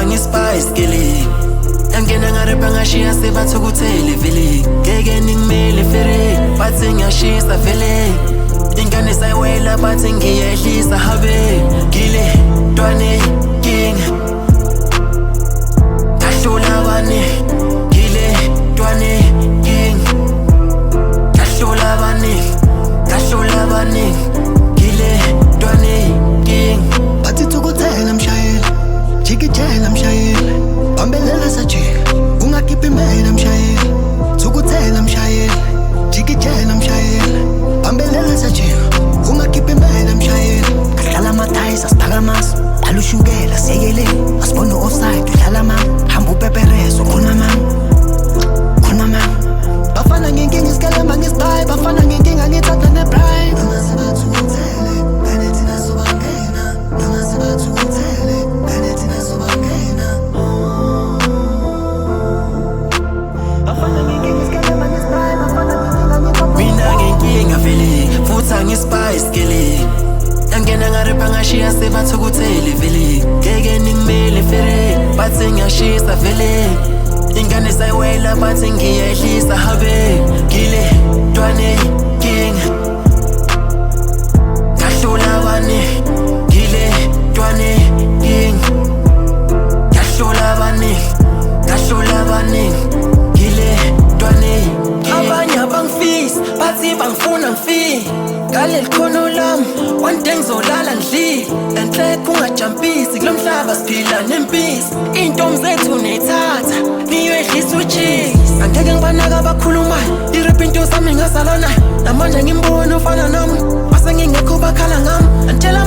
ngispice skilling Angena ngarepa ngashiya sebathukuthele vele Ngeke ningimele fere bathi ngiyashisa vele Ingane sayiwela bathi ngiyehlisa habe Ngile ntwane king Kahlula bani Ngile ntwane king Kahlula bani Ngile ntwane king Bathi thukuthela mshayeli jikijela mshayeli bambelela sajika ungakhiphi imela mshayeli thukuthela mshayeli jikijela mshayeli bambelela sajika ungakhiphi imela mshayeli kahlala amathayisa sibhaka amaso dala ushukela siyekele asibone offside udlala mama hamba upepereso khona mama bafana ngenkinga isikelemba ngisibhayi bafana ngenkinga ngithatha neprime noma sibathukuthele bene thina sobangena noma sibathukuthele bene thina sobangena bafana ngenkinga isikelemba ngisibhayi bafana ngenkinga ngithatha Mina ngenkinga vele futha ngispice skilling Angena ngarepa ngashiya sebathukuthele vele Ngeke ningimele fere bathi ngiyashisa vele Ingane sayiwela bathi ngiyehlisa habe Ngile ntwane king Kahlula bani Ngile ntwane king Kahlula bani Ngile ntwane king Abanye abangifisi bathi bangifuna ngifike Ngaleli khono lami one day ngizolala ngidlile Enhle kungajampisi kulo mhlaba siphila nempisi Intombi zethu neyithatha niyehlisa ucheese Angeke ngibanaka abakhulumayo irap into sami ngazalwa nayo Namanje ngimbona ufana nami Mase ngingekho bakhala ngami Antshela